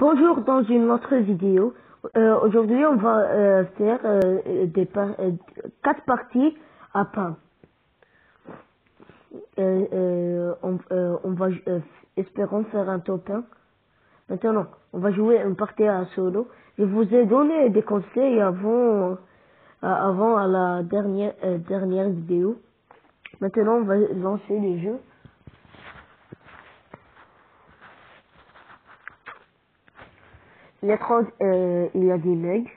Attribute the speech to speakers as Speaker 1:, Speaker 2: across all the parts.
Speaker 1: Bonjour, dans une autre vidéo. Aujourd'hui, on va faire 4 parties à pain. On va espérons faire un top 1. Maintenant, on va jouer une partie à solo. Je vous ai donné des conseils avant à la dernière vidéo. Maintenant, on va lancer les jeux. Il y a des legs.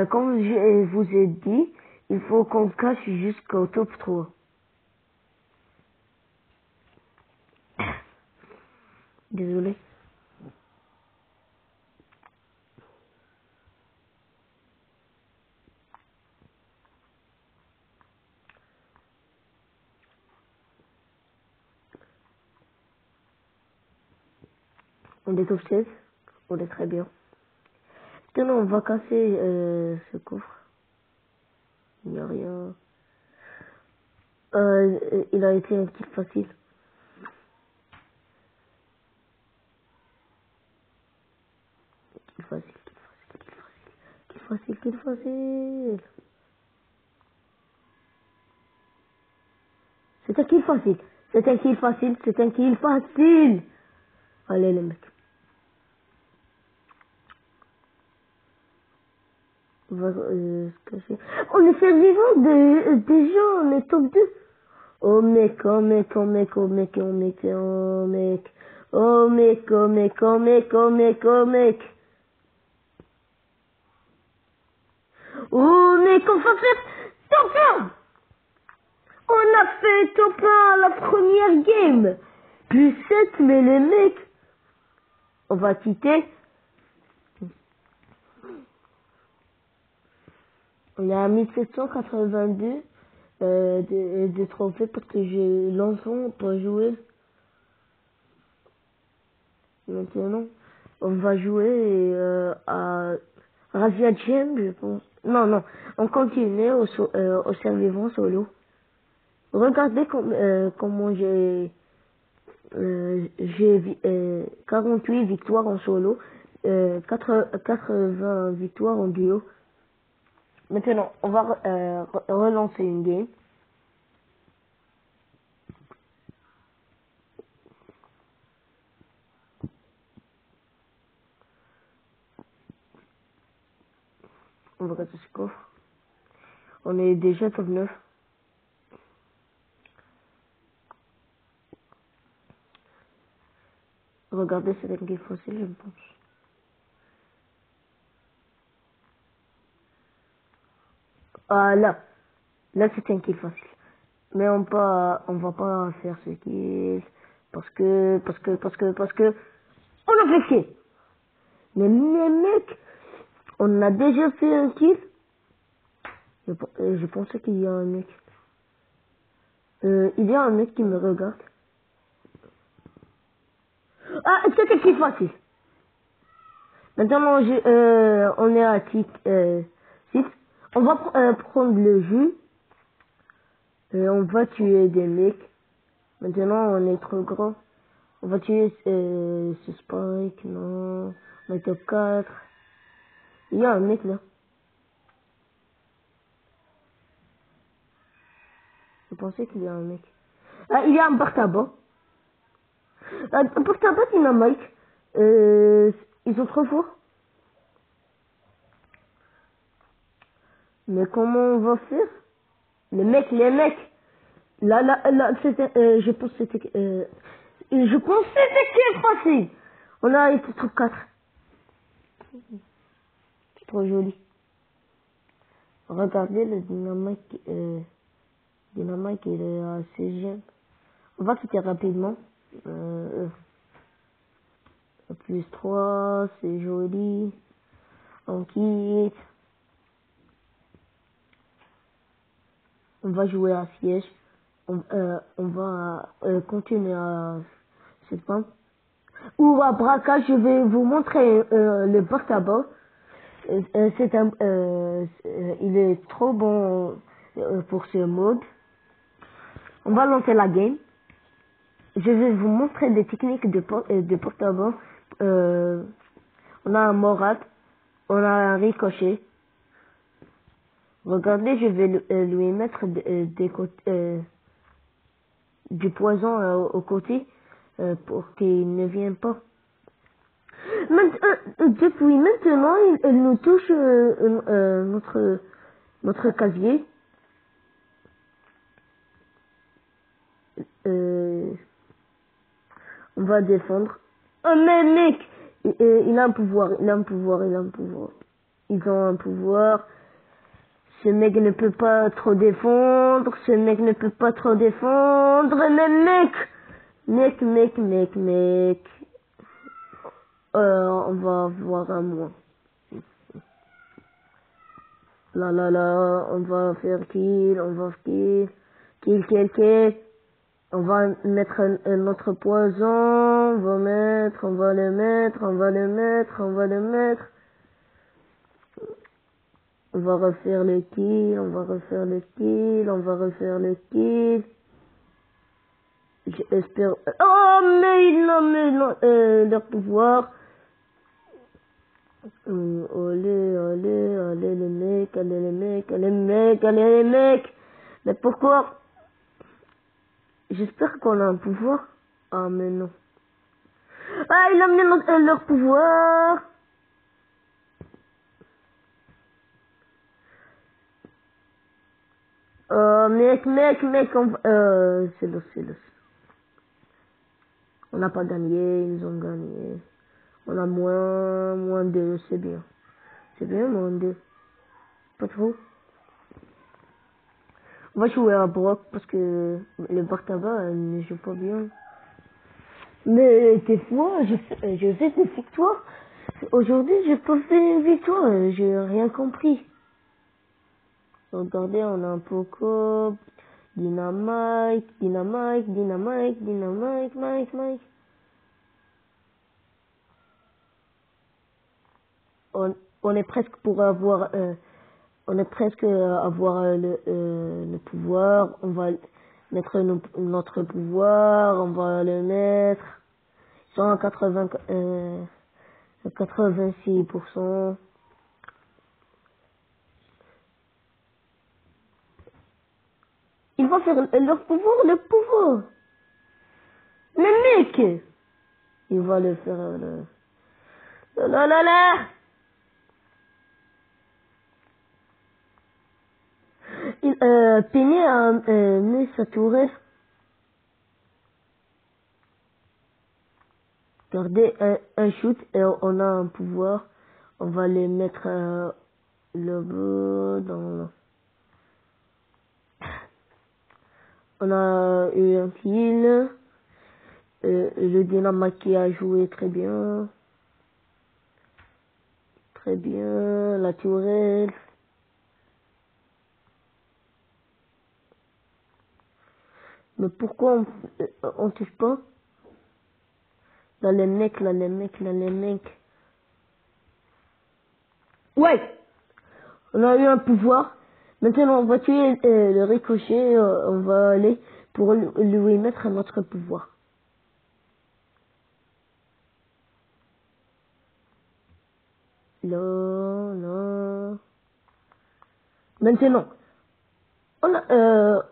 Speaker 1: Comme je vous ai dit, il faut qu'on cache jusqu'au top 3. Désolé. On est top 16. On est très bien. Maintenant, on va casser ce coffre. Il n'y a rien. Il a été un kill facile. Kill facile, kill facile, kill facile. C'est un kill facile. C'est un kill facile. C'est un kill facile. Allez les mecs. On va se cacher. On est survivant déjà. On est top 2. Oh mec, oh mec, oh mec, oh mec, oh mec, oh mec. Oh mec, oh mec, oh mec, oh mec, oh mec. Oh mec, on va faire top 1. On a fait top 1 à la première game. Plus 7, mais les mecs. On va quitter. On est à 1782 de trophées parce que j'ai l'enfant pour jouer. Maintenant, on va jouer à Razia Gem, je pense. Non, on continue au survivant solo. Regardez comment j'ai 48 victoires en solo, 80 victoires en duo. Maintenant, on va relancer une game. On va regarder ce coffre. On est déjà top 9. Regardez, c'est un game facile, je pense. Ah là c'est un kill facile. Mais on va pas faire ce kill parce que on a fait kill. Mais les mecs, on a déjà fait un kill. Je pensais qu'il y a un mec. Il y a un mec qui me regarde. Ah, c'est un kill facile. Maintenant, on est à 6. On va prendre le jus. Et on va tuer des mecs. Maintenant, on est trop grand. On va tuer ce Spike. Non. On est top 4. Il y a un mec là. Je pensais qu'il y a un mec. Ah, il y a un porte-à-bas. Un porte-à-bas dynamite. Ils sont trop forts. Mais comment on va faire? Les mecs. Là, c'était, je pense que c'était, je pense que c'était qui est facile. On a été top 4. C'est trop joli. Regardez le dynamite, dynamite, il est assez jeune. On va quitter rapidement. Plus 3, c'est joli. On quitte. On va jouer à siège. On va continuer à cette fin. Ou à braquage, je vais vous montrer le porte-à-bas. Il est trop bon pour ce mode. On va lancer la game. Je vais vous montrer des techniques de porte-à-bas On a un Morat. On a un Ricochet. Regardez, je vais lui mettre du poison au côté pour qu'il ne vienne pas. Depuis maintenant, il nous touche notre casier. On va défendre. Oh mais mec, il a un pouvoir, il a un pouvoir, il a un pouvoir. Ils ont un pouvoir. Ce mec ne peut pas trop défendre. Ce mec ne peut pas trop défendre. Mais mec. On va avoir un mois. Là, on va faire kill. Kill. On va mettre un autre poison. On va le mettre. On va refaire le kill. J'espère... Oh, mais non, leur pouvoir. Allez les mecs. Mais pourquoi? J'espère qu'on a un pouvoir. Ah, mais non. Ah, il a mis leur pouvoir. Mec, c'est l'os. On n'a pas gagné, ils ont gagné. On a moins 2, c'est bien. C'est bien, moins 2. Pas trop. On va jouer à Brock parce que le Bartaba ne joue pas bien. Mais des fois, je fais des victoires. Aujourd'hui, j'ai pas fait une victoire, j'ai rien compris. Regardez, on a un Poco, Dynamite. On est presque pour avoir, le pouvoir. On va mettre notre pouvoir, on va le mettre. 86%. Il va faire leur pouvoir, le pouvoir. Mais mec, il va le faire. Là. Penny a mis sa tourelle. Regardez, un shoot et on a un pouvoir. On va les mettre là-bas dans... On a eu un kill. Le Dynamite qui a joué très bien. La tourelle. Mais pourquoi on touche pas? Là les mecs. Ouais! On a eu un pouvoir. Maintenant on va tuer le Ricochet. On va aller pour lui mettre notre pouvoir. Là. Maintenant, on a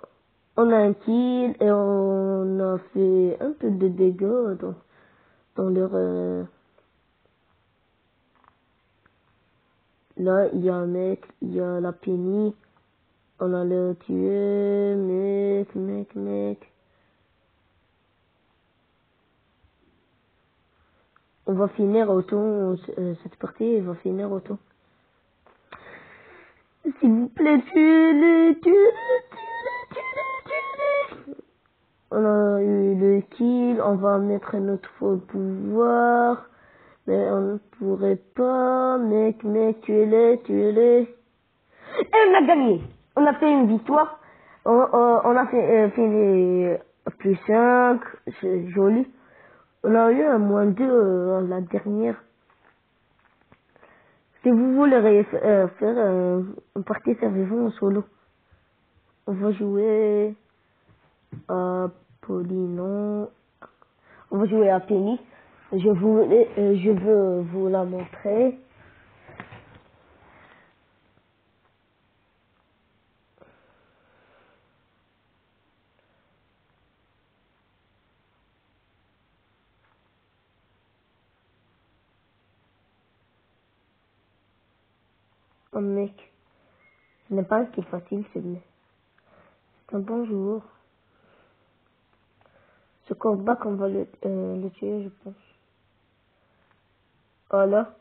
Speaker 1: un kill et on a fait un peu de dégâts dans leur... Là, il y a un mec, il y a la Penny. On a le tué, mec. On va finir auto, cette partie va finir auto. S'il vous plaît, tuez-les. On a eu le kill, on va mettre notre pouvoir. Mais on ne pourrait pas, mec, tuez-les. Et on a gagné. On a fait une victoire. On a fait les plus 5, c'est joli. On a eu un moins 2 la dernière. Si vous voulez faire une partie survivant en solo, on va jouer à Polino. On va jouer à Penny. Je veux vous la montrer. Oh mec, ce n'est pas un kill facile, c'est un bon joueur. Ce combat qu'on va le tuer, je pense. Voilà.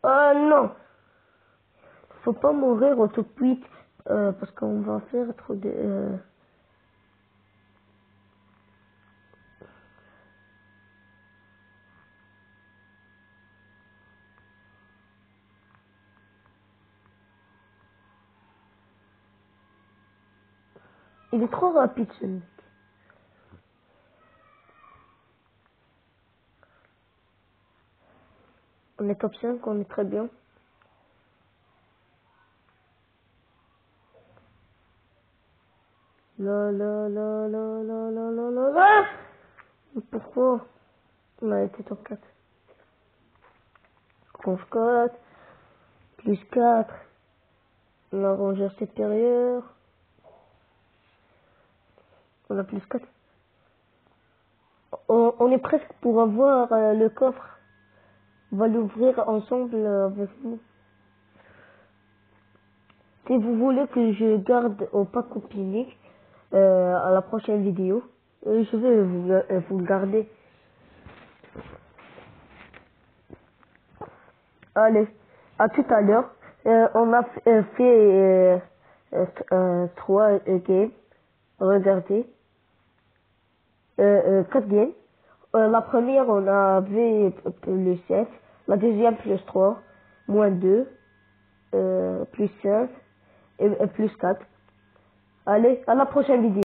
Speaker 1: Oh non, faut pas mourir au tout de suite parce qu'on va faire trop de. Il est trop rapide ce mec. On est top 5, on est très bien. La la la la la la la la la. Pourquoi on a été top 4? Conf 4, plus 4, la rangeur supérieure, on a plus 4. On est presque pour avoir le coffre. On va l'ouvrir ensemble avec vous. Si vous voulez que je garde au pack public à la prochaine vidéo, je vais vous le garder. Allez, à tout à l'heure. On a fait 3 games. Regardez. 4 games. La première, on avait le 7. La deuxième, plus 3. Moins 2. Plus 5. Et plus 4. Allez, à la prochaine vidéo.